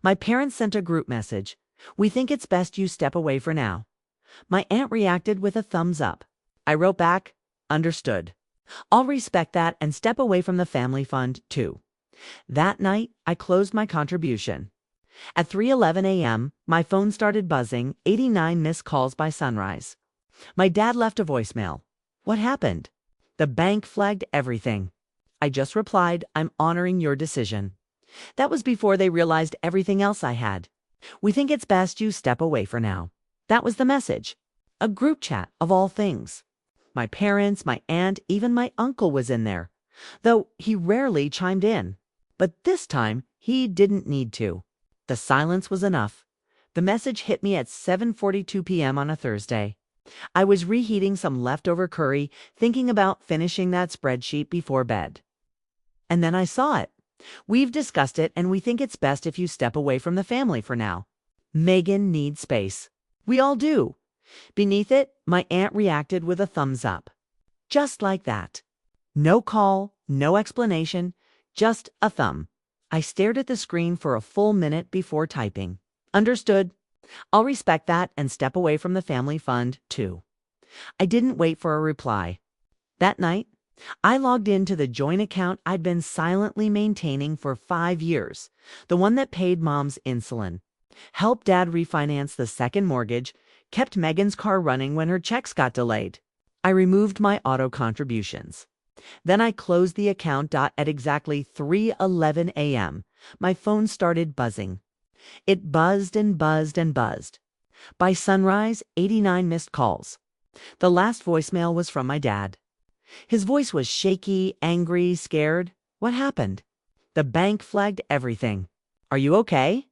My parents sent a group message. We think it's best you step away for now. My aunt reacted with a thumbs up. I wrote back, understood. I'll respect that and step away from the family fund, too. That night, I closed my contribution. At 3:11 a.m., my phone started buzzing, 89 missed calls by sunrise. My dad left a voicemail. What happened? The bank flagged everything. I just replied, I'm honoring your decision. That was before they realized everything else I had. We think it's best you step away for now. That was the message. A group chat of all things. My parents, my aunt, even my uncle was in there, though he rarely chimed in. But this time, he didn't need to. The silence was enough. The message hit me at 7:42 p.m. on a Thursday. I was reheating some leftover curry, thinking about finishing that spreadsheet before bed. And then I saw it. We've discussed it, and we think it's best if you step away from the family for now. Megan needs space. We all do. Beneath it, my aunt reacted with a thumbs up. Just like that. No call, no explanation, just a thumb. I stared at the screen for a full minute before typing. Understood. I'll respect that and step away from the family fund, too. I didn't wait for a reply. That night, I logged into the joint account I'd been silently maintaining for 5 years, the one that paid Mom's insulin, helped Dad refinance the second mortgage, kept Megan's car running when her checks got delayed. I removed my auto contributions. Then I closed the account. At exactly 3:11 a.m., my phone started buzzing. It buzzed and buzzed and buzzed. By sunrise, 89 missed calls. The last voicemail was from my dad. His voice was shaky, angry, scared. What happened? The bank flagged everything. Are you okay?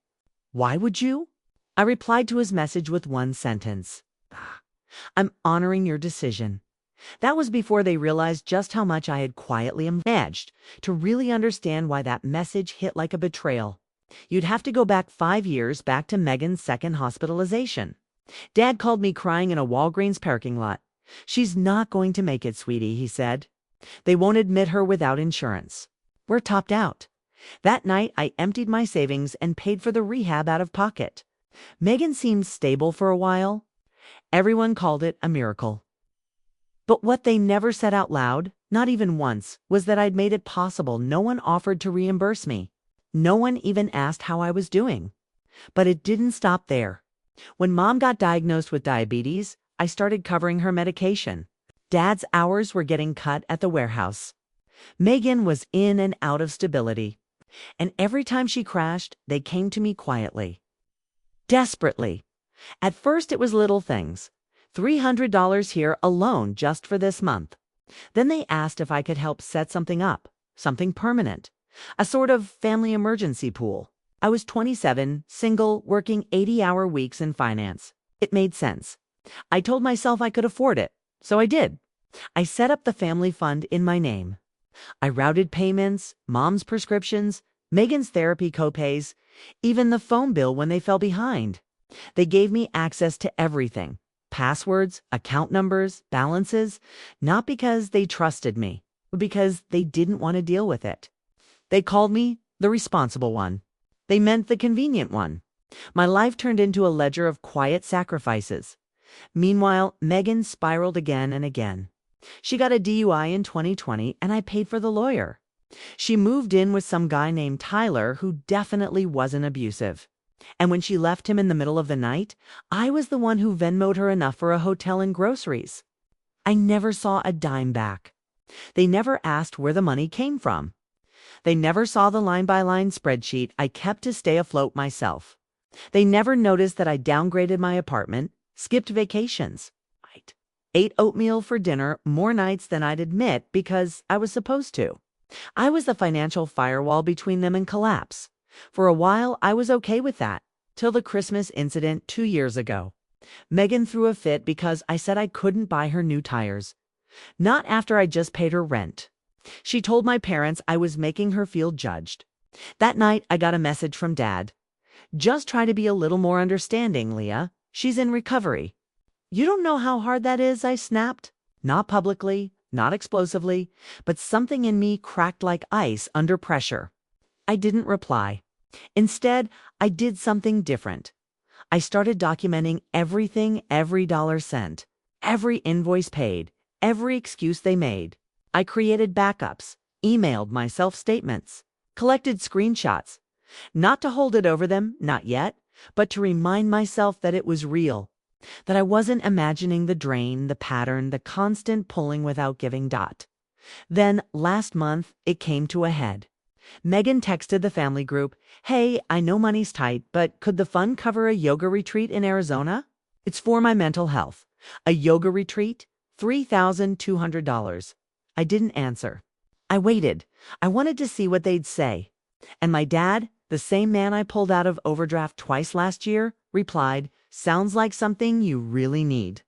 Why would you? I replied to his message with one sentence. I'm honoring your decision. That was before they realized just how much I had quietly managed to really understand why that message hit like a betrayal. You'd have to go back 5 years, back to Megan's second hospitalization. Dad called me crying in a Walgreens parking lot. She's not going to make it, sweetie, he said. They won't admit her without insurance. We're topped out. That night, I emptied my savings and paid for the rehab out of pocket. Megan seemed stable for a while. Everyone called it a miracle. But what they never said out loud, not even once, was that I'd made it possible. No one offered to reimburse me. No one even asked how I was doing. But it didn't stop there. When Mom got diagnosed with diabetes, I started covering her medication. Dad's hours were getting cut at the warehouse. Megan was in and out of stability. And every time she crashed, they came to me quietly. Desperately. At first it was little things. $300 here alone just for this month. Then they asked if I could help set something up, something permanent, a sort of family emergency pool. I was 27, single, working 80-hour weeks in finance. It made sense. I told myself I could afford it, so I did. I set up the family fund in my name. I routed payments, Mom's prescriptions, Megan's therapy copays, even the phone bill when they fell behind. They gave me access to everything. Passwords, account numbers, balances, not because they trusted me, but because they didn't want to deal with it. They called me the responsible one. They meant the convenient one. My life turned into a ledger of quiet sacrifices. Meanwhile, Megan spiraled again and again. She got a DUI in 2020, and I paid for the lawyer. She moved in with some guy named Tyler who definitely wasn't abusive. And when she left him in the middle of the night, I was the one who Venmo'd her enough for a hotel and groceries. I never saw a dime back. They never asked where the money came from. They never saw the line-by-line spreadsheet I kept to stay afloat myself. They never noticed that I downgraded my apartment, skipped vacations, ate oatmeal for dinner more nights than I'd admit because I was supposed to. I was the financial firewall between them and collapse. For a while, I was okay with that, till the Christmas incident 2 years ago. Megan threw a fit because I said I couldn't buy her new tires. Not after I just paid her rent. She told my parents I was making her feel judged. That night, I got a message from Dad. Just try to be a little more understanding, Leah. She's in recovery. You don't know how hard that is, I snapped. Not publicly, not explosively, but something in me cracked like ice under pressure. I didn't reply. Instead, I did something different. I started documenting everything, every dollar sent, every invoice paid, every excuse they made. I created backups, emailed myself statements, collected screenshots, not to hold it over them, not yet, but to remind myself that it was real, that I wasn't imagining the drain, the pattern, the constant pulling without giving dot. Then, last month, it came to a head. Megan texted the family group, "Hey, I know money's tight, but could the fund cover a yoga retreat in Arizona? It's for my mental health. A yoga retreat? $3,200. I didn't answer. I waited. I wanted to see what they'd say. And my dad, the same man I pulled out of overdraft twice last year, replied, "Sounds like something you really need.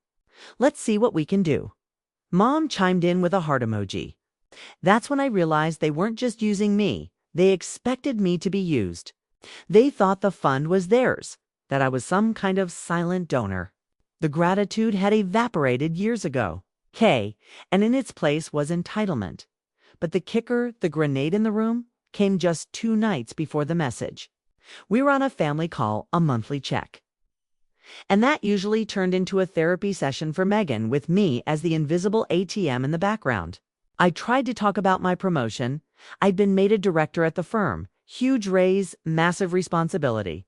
Let's see what we can do." Mom chimed in with a heart emoji. That's when I realized they weren't just using me. They expected me to be used. They thought the fund was theirs, that I was some kind of silent donor. The gratitude had evaporated years ago. And in its place was entitlement. But the kicker, the grenade in the room, came just 2 nights before the message. We were on a family call, a monthly check. And that usually turned into a therapy session for Megan with me as the invisible ATM in the background. I tried to talk about my promotion. I'd been made a director at the firm. Huge raise, massive responsibility.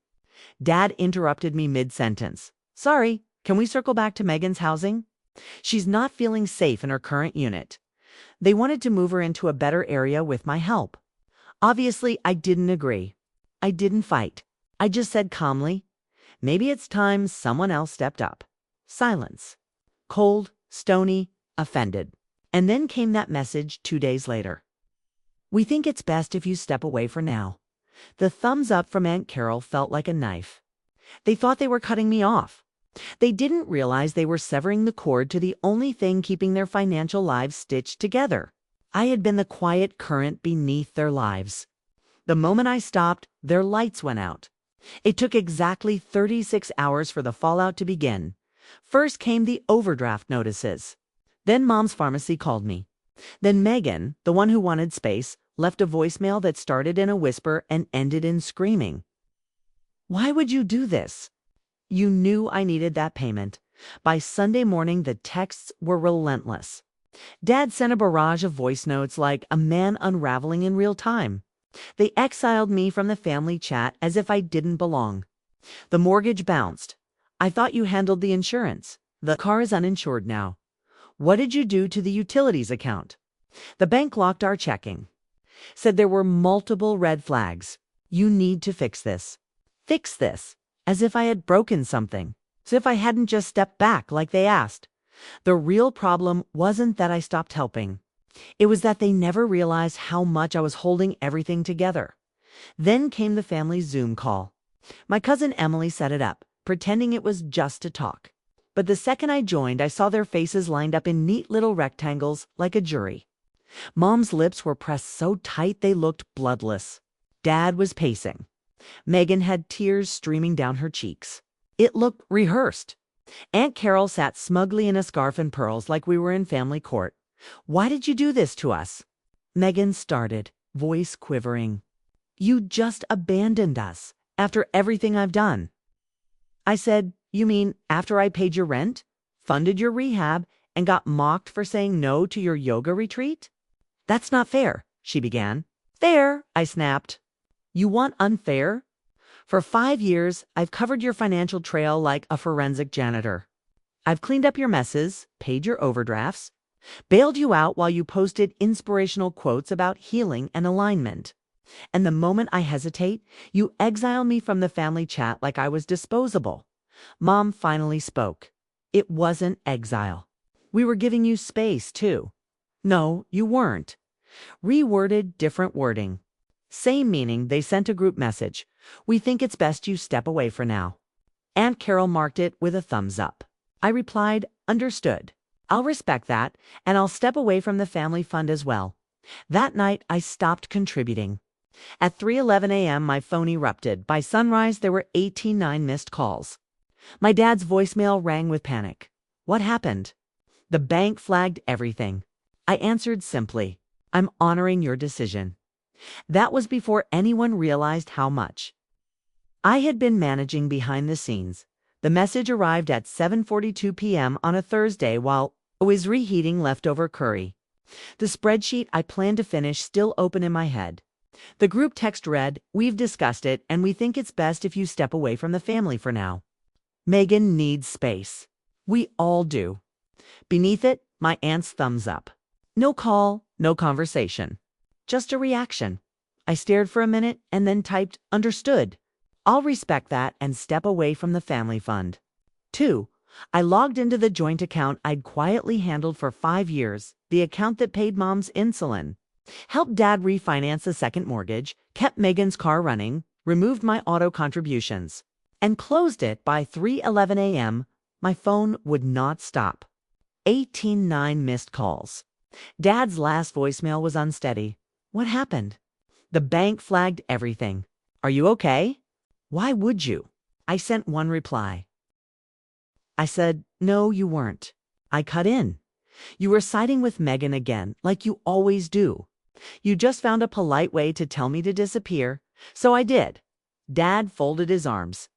Dad interrupted me mid-sentence. "Sorry, can we circle back to Megan's housing? She's not feeling safe in her current unit. They wanted to move her into a better area with my help." Obviously, I didn't agree. I didn't fight. I just said calmly, "Maybe it's time someone else stepped up." Silence. Cold, stony, offended. And then came that message 2 days later. "We think it's best if you step away for now." The thumbs up from Aunt Carol felt like a knife. They thought they were cutting me off. They didn't realize they were severing the cord to the only thing keeping their financial lives stitched together. I had been the quiet current beneath their lives. The moment I stopped, their lights went out. It took exactly 36 hours for the fallout to begin. First came the overdraft notices. Then Mom's pharmacy called me. Then Megan, the one who wanted space, left a voicemail that started in a whisper and ended in screaming. "Why would you do this? You knew I needed that payment." By Sunday morning, the texts were relentless. Dad sent a barrage of voice notes like a man unraveling in real time. They exiled me from the family chat as if I didn't belong. The mortgage bounced. "I thought you handled the insurance. The car is uninsured now. What did you do to the utilities account?" The bank locked our checking. Said there were multiple red flags. "You need to fix this." Fix this. As if I had broken something. As if I hadn't just stepped back like they asked. The real problem wasn't that I stopped helping. It was that they never realized how much I was holding everything together. Then came the family Zoom call. My cousin Emily set it up, pretending it was just to talk. But the second I joined, I saw their faces lined up in neat little rectangles like a jury. Mom's lips were pressed so tight they looked bloodless. Dad was pacing. Megan had tears streaming down her cheeks. It looked rehearsed. Aunt Carol sat smugly in a scarf and pearls like we were in family court. "Why did you do this to us?" Megan started, voice quivering. "You just abandoned us, after everything I've done." I said, "You mean after I paid your rent, funded your rehab, and got mocked for saying no to your yoga retreat?" "That's not fair," she began. "Fair," I snapped. "You want unfair? For 5 years, I've covered your financial trail like a forensic janitor. I've cleaned up your messes, paid your overdrafts, bailed you out while you posted inspirational quotes about healing and alignment. And the moment I hesitate, you exile me from the family chat like I was disposable." Mom finally spoke. "It wasn't exile. We were giving you space, too." "No, you weren't." Reworded, different wording. Same meaning, they sent a group message. "We think it's best you step away for now." Aunt Carol marked it with a thumbs up. I replied, "Understood. I'll respect that, and I'll step away from the family fund as well." That night, I stopped contributing. At 3:11 a.m., my phone erupted. By sunrise, there were 89 missed calls. My dad's voicemail rang with panic. "What happened?" "The bank flagged everything." I answered simply, "I'm honoring your decision." That was before anyone realized how much. I had been managing behind the scenes. The message arrived at 7:42 p.m. on a Thursday while I was reheating leftover curry. The spreadsheet I planned to finish still open in my head. The group text read, "We've discussed it, and we think it's best if you step away from the family for now. Megan needs space. We all do." Beneath it, my aunt's thumbs up. No call, no conversation. Just a reaction. I stared for a minute and then typed, "Understood. I'll respect that and step away from the family fund." 2. I logged into the joint account I'd quietly handled for 5 years, the account that paid Mom's insulin, helped Dad refinance a second mortgage, kept Megan's car running, removed my auto contributions, and closed it by 3:11 a.m. My phone would not stop. 18 missed calls. Dad's last voicemail was unsteady. What happened? The bank flagged everything. "Are you okay?" "Why would you?" I sent one reply. I said, "No, you weren't." I cut in. "You were siding with Megan again, like you always do. You just found a polite way to tell me to disappear, so I did." Dad folded his arms.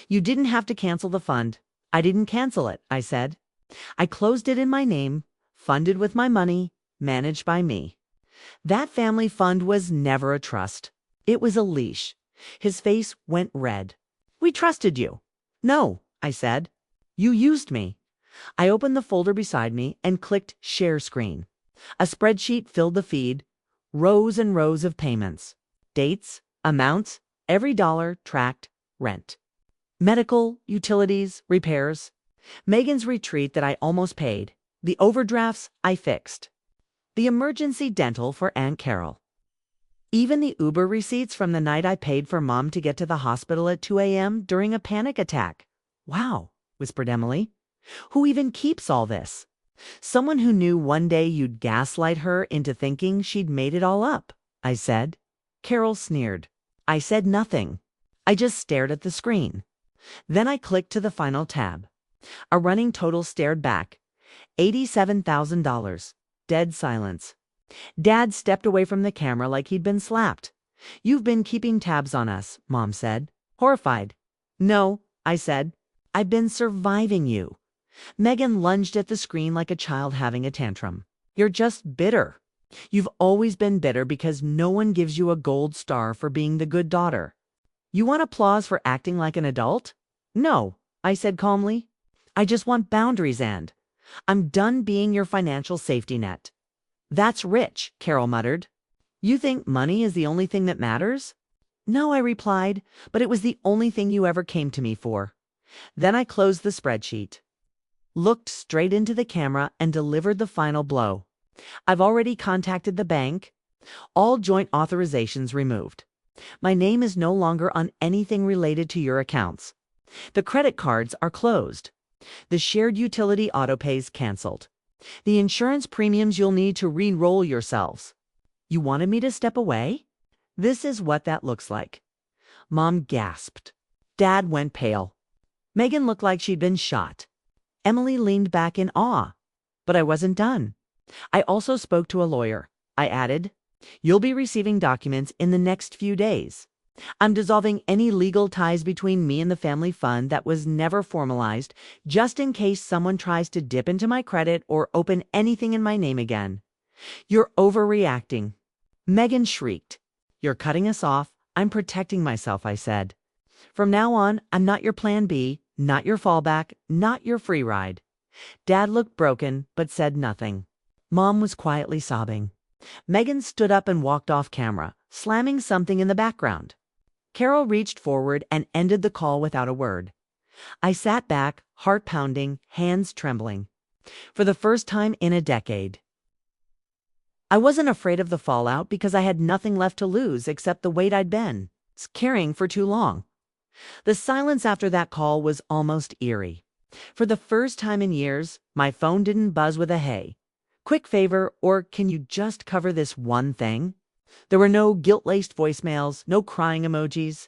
"You didn't have to cancel the fund." "I didn't cancel it," I said. "I closed it in my name, funded with my money, managed by me. That family fund was never a trust. It was a leash." His face went red. "We trusted you." "No," I said. "You used me." I opened the folder beside me and clicked Share Screen. A spreadsheet filled the feed, rows and rows of payments. Dates, amounts, every dollar tracked, rent. Medical, utilities, repairs. Megan's retreat that I almost paid. The overdrafts I fixed. The emergency dental for Aunt Carol. Even the Uber receipts from the night I paid for Mom to get to the hospital at 2 a.m. during a panic attack. "Wow," whispered Emily. "Who even keeps all this?" "Someone who knew one day you'd gaslight her into thinking she'd made it all up," I said. Carol sneered. I said nothing. I just stared at the screen. Then I clicked to the final tab. A running total stared back. $87,000. Dead silence. Dad stepped away from the camera like he'd been slapped. "You've been keeping tabs on us," Mom said, horrified. "No," I said. "I've been surviving you." Megan lunged at the screen like a child having a tantrum. "You're just bitter. You've always been bitter because no one gives you a gold star for being the good daughter. You want applause for acting like an adult?" "No," I said calmly. "I just want boundaries, and I'm done being your financial safety net." "That's rich," Carol muttered. "You think money is the only thing that matters?" "No," I replied, "but it was the only thing you ever came to me for." Then I closed the spreadsheet, looked straight into the camera, and delivered the final blow. "I've already contacted the bank. All joint authorizations removed. My name is no longer on anything related to your accounts. The credit cards are closed. The shared utility autopays canceled. The insurance premiums you'll need to re-enroll yourselves." "You wanted me to step away?" "This is what that looks like." Mom gasped. Dad went pale. Megan looked like she'd been shot. Emily leaned back in awe. But I wasn't done. "I also spoke to a lawyer," I added. "You'll be receiving documents in the next few days. I'm dissolving any legal ties between me and the family fund that was never formalized, just in case someone tries to dip into my credit or open anything in my name again." "You're overreacting." Megan shrieked. "You're cutting us off. I'm protecting myself," I said. "From now on, I'm not your plan B, not your fallback, not your free ride." Dad looked broken, but said nothing. Mom was quietly sobbing. Megan stood up and walked off camera, slamming something in the background. Carol reached forward and ended the call without a word. I sat back, heart pounding, hands trembling. For the first time in a decade. I wasn't afraid of the fallout because I had nothing left to lose except the weight I'd been carrying for too long. The silence after that call was almost eerie. For the first time in years, my phone didn't buzz with a "Hey, quick favor," or "Can you just cover this one thing?" There were no guilt-laced voicemails, no crying emojis,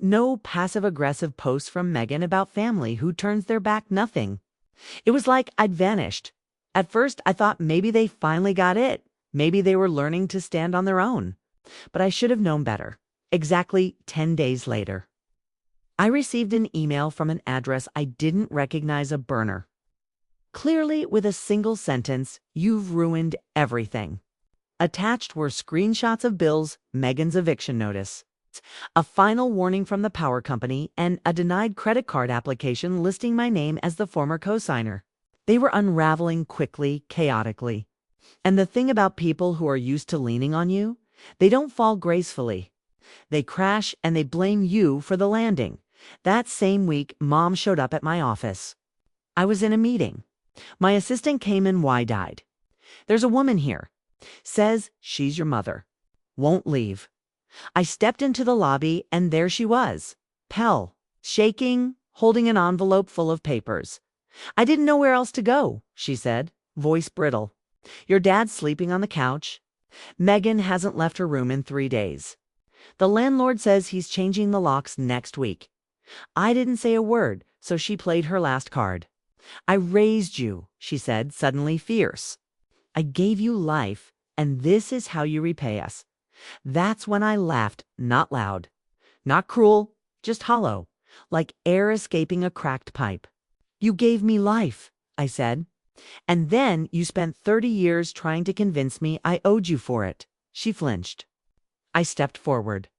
no passive-aggressive posts from Megan about family who turns their back, nothing. It was like I'd vanished. At first, I thought maybe they finally got it. Maybe they were learning to stand on their own. But I should have known better. Exactly 10 days later, I received an email from an address I didn't recognize, a burner. Clearly, with a single sentence, "You've ruined everything." Attached were screenshots of bills, Megan's eviction notice, a final warning from the power company, and a denied credit card application listing my name as the former cosigner. They were unraveling quickly, chaotically. And the thing about people who are used to leaning on you, they don't fall gracefully. They crash and they blame you for the landing. That same week, Mom showed up at my office. I was in a meeting. My assistant came in wide-eyed. "There's a woman here. Says she's your mother. Won't leave." I stepped into the lobby and there she was, Pell, shaking, holding an envelope full of papers. "I didn't know where else to go," she said, voice brittle. "Your dad's sleeping on the couch. Megan hasn't left her room in 3 days. The landlord says he's changing the locks next week." I didn't say a word, so she played her last card. "I raised you," she said, suddenly fierce. "I gave you life, and this is how you repay us." That's when I laughed, not loud, not cruel, just hollow, like air escaping a cracked pipe. "You gave me life," I said. "And then you spent 30 years trying to convince me I owed you for it." She flinched. I stepped forward.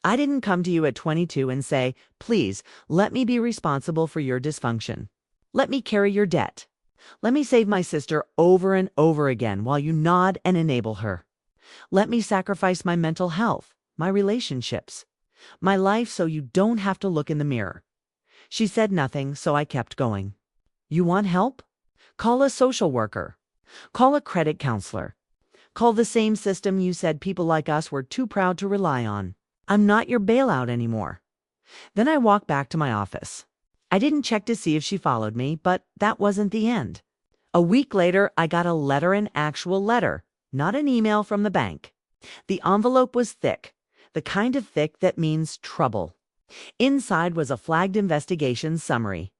"I didn't come to you at 22 and say, 'Please, let me be responsible for your dysfunction. Let me carry your debt. Let me save my sister over and over again while you nod and enable her. Let me sacrifice my mental health, my relationships, my life so you don't have to look in the mirror.'" She said nothing, so I kept going. "You want help? Call a social worker. Call a credit counselor. Call the same system you said people like us were too proud to rely on. I'm not your bailout anymore." Then I walked back to my office. I didn't check to see if she followed me, but that wasn't the end. A week later, I got a letter, an actual letter, not an email from the bank. The envelope was thick, the kind of thick that means trouble. Inside was a flagged investigation summary.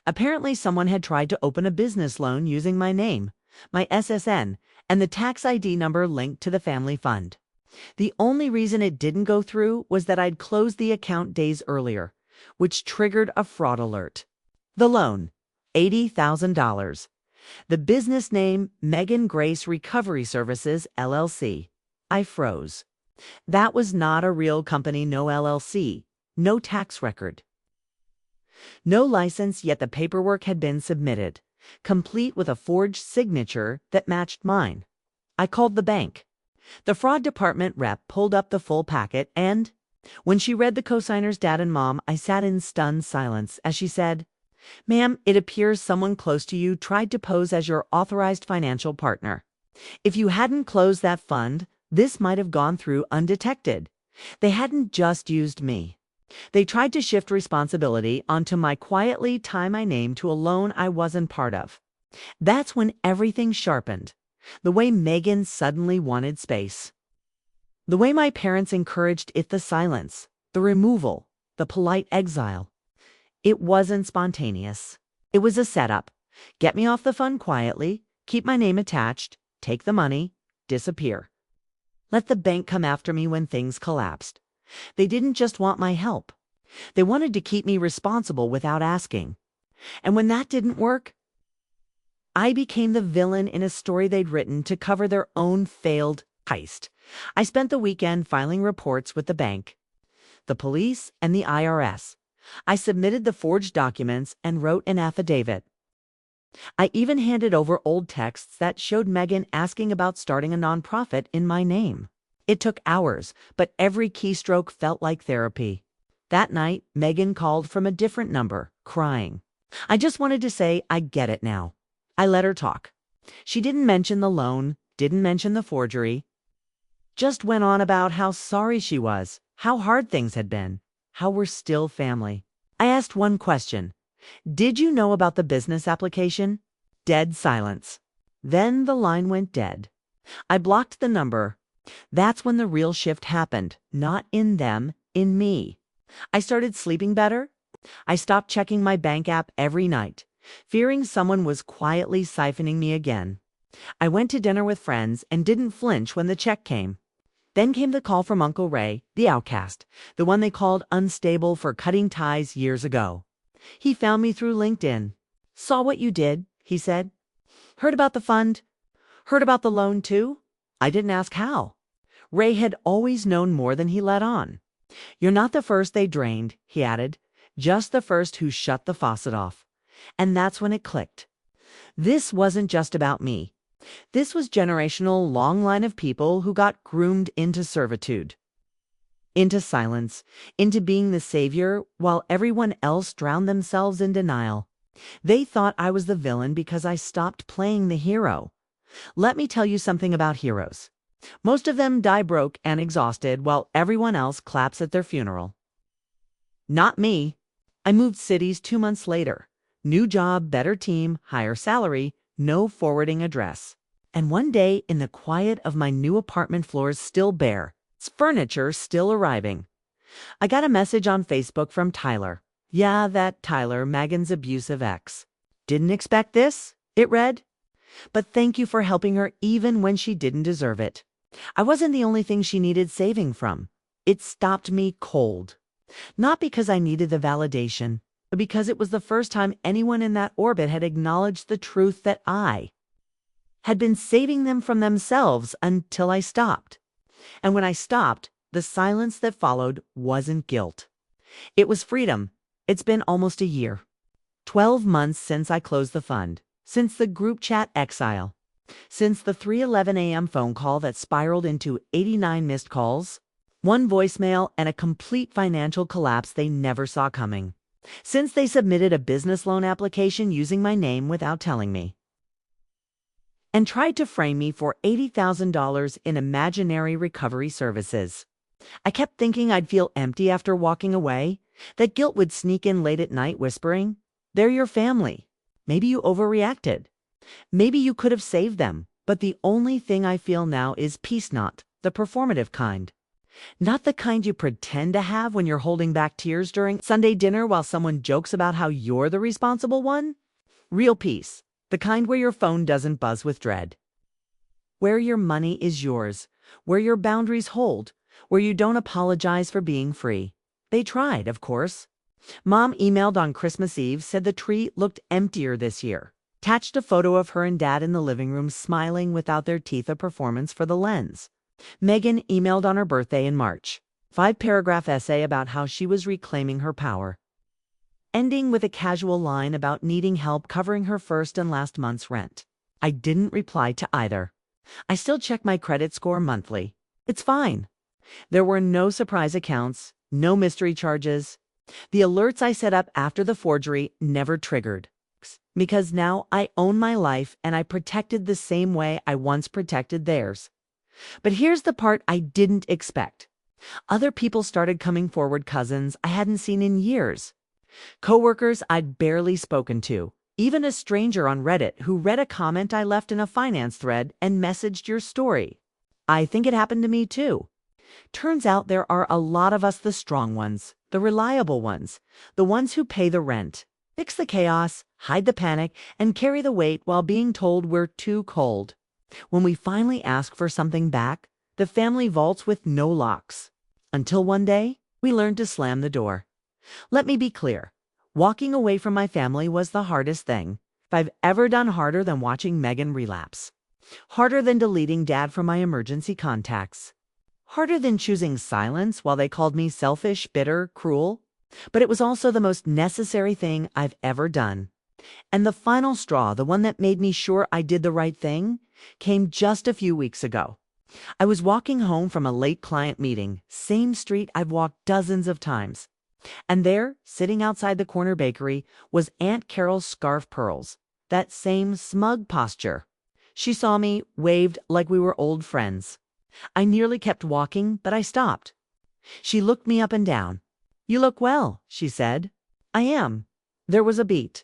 Apparently, someone had tried to open a business loan using my name, my SSN, and the tax ID number linked to the family fund. The only reason it didn't go through was that I'd closed the account days earlier, which triggered a fraud alert. The loan, $80,000. The business name, Megan Grace Recovery Services, LLC. I froze. That was not a real company, no LLC, no tax record, no license, yet the paperwork had been submitted, complete with a forged signature that matched mine. I called the bank. The fraud department rep pulled up the full packet, and when she read the cosigner's dad and mom, I sat in stunned silence as she said, "Ma'am, it appears someone close to you tried to pose as your authorized financial partner. If you hadn't closed that fund, this might have gone through undetected. They hadn't just used me. They tried to shift responsibility onto my quietly tie my name to a loan I wasn't part of." That's when everything sharpened. The way Megan suddenly wanted space. The way my parents encouraged it, the silence, the removal, the polite exile. It wasn't spontaneous. It was a setup. Get me off the fund quietly, keep my name attached, take the money, disappear. Let the bank come after me when things collapsed. They didn't just want my help. They wanted to keep me responsible without asking. And when that didn't work, I became the villain in a story they'd written to cover their own failed heist. I spent the weekend filing reports with the bank, the police, and the IRS. I submitted the forged documents and wrote an affidavit. I even handed over old texts that showed Megan asking about starting a nonprofit in my name. It took hours, but every keystroke felt like therapy. That night, Megan called from a different number, crying. I just wanted to say, I get it now. I let her talk. She didn't mention the loan, didn't mention the forgery, just went on about how sorry she was, how hard things had been, how we're still family. I asked one question. "Did you know about the business application?" Dead silence. Then the line went dead. I blocked the number. That's when the real shift happened, not in them, in me. I started sleeping better. I stopped checking my bank app every night, fearing someone was quietly siphoning me again. I went to dinner with friends and didn't flinch when the check came. Then came the call from Uncle Ray, the outcast, the one they called unstable for cutting ties years ago. He found me through LinkedIn. Saw what you did, he said. Heard about the fund? Heard about the loan too? I didn't ask how. Ray had always known more than he let on. You're not the first they drained, he added, just the first who shut the faucet off. And that's when it clicked. This wasn't just about me. This was generational long line of people who got groomed into servitude, into silence, into being the savior while everyone else drowned themselves in denial. They thought I was the villain because I stopped playing the hero. Let me tell you something about heroes. Most of them die broke and exhausted while everyone else claps at their funeral. Not me. I moved cities 2 months later. New job, better team, higher salary, no forwarding address. And one day, in the quiet of my new apartment floors still bare, its furniture still arriving, I got a message on Facebook from Tyler. Yeah, that Tyler, Megan's abusive ex. Didn't expect this, it read. But thank you for helping her even when she didn't deserve it. I wasn't the only thing she needed saving from. It stopped me cold. Not because I needed the validation, but because it was the first time anyone in that orbit had acknowledged the truth that I had been saving them from themselves until I stopped. And when I stopped, the silence that followed wasn't guilt. It was freedom. It's been almost a year. 12 months since I closed the fund. Since the group chat exile. Since the 3:11 a.m. phone call that spiraled into 89 missed calls, 1 voicemail, and a complete financial collapse they never saw coming. Since they submitted a business loan application using my name without telling me, and tried to frame me for $80,000 in imaginary recovery services. I kept thinking I'd feel empty after walking away, that guilt would sneak in late at night whispering, "They're your family. Maybe you overreacted. Maybe you could have saved them." But the only thing I feel now is peace, not the performative kind. Not the kind you pretend to have when you're holding back tears during Sunday dinner while someone jokes about how you're the responsible one. Real peace, the kind where your phone doesn't buzz with dread. Where your money is yours, where your boundaries hold, where you don't apologize for being free. They tried, of course. Mom emailed on Christmas Eve, said the tree looked emptier this year. Attached a photo of her and Dad in the living room smiling without their teeth, a performance for the lens. Megan emailed on her birthday in March. 5-paragraph essay about how she was reclaiming her power, ending with a casual line about needing help covering her first and last month's rent. I didn't reply to either. I still check my credit score monthly. It's fine. There were no surprise accounts, no mystery charges. The alerts I set up after the forgery never triggered. Because now I own my life and I protected the same way I once protected theirs. But here's the part I didn't expect. Other people started coming forward, cousins I hadn't seen in years. Coworkers I'd barely spoken to. Even a stranger on Reddit who read a comment I left in a finance thread and messaged your story. I think it happened to me too. Turns out there are a lot of us, the strong ones, the reliable ones, the ones who pay the rent, fix the chaos, hide the panic, and carry the weight while being told we're too cold. When we finally ask for something back, the family vaults with no locks. Until one day, we learned to slam the door. Let me be clear. Walking away from my family was the hardest thing I've ever done, harder than watching Megan relapse. Harder than deleting Dad from my emergency contacts. Harder than choosing silence while they called me selfish, bitter, cruel. But it was also the most necessary thing I've ever done. And the final straw, the one that made me sure I did the right thing, came just a few weeks ago. I was walking home from a late client meeting, same street I've walked dozens of times. And there, sitting outside the corner bakery, was Aunt Carol's scarf pearls, that same smug posture. She saw me, waved like we were old friends. I nearly kept walking, but I stopped. She looked me up and down. "You look well," she said. "I am." There was a beat.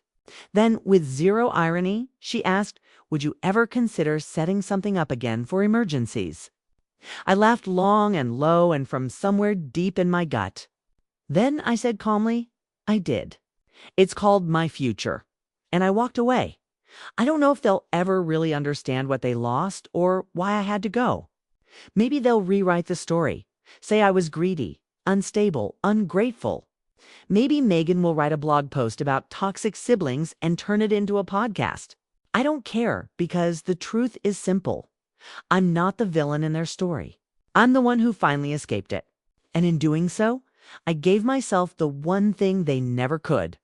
Then, with zero irony, she asked, "Would you ever consider setting something up again for emergencies?" I laughed long and low and from somewhere deep in my gut. Then I said calmly, "I did. It's called my future." And I walked away. I don't know if they'll ever really understand what they lost or why I had to go. Maybe they'll rewrite the story. Say I was greedy, unstable, ungrateful. Maybe Megan will write a blog post about toxic siblings and turn it into a podcast. I don't care because the truth is simple. I'm not the villain in their story. I'm the one who finally escaped it. And in doing so, I gave myself the one thing they never could.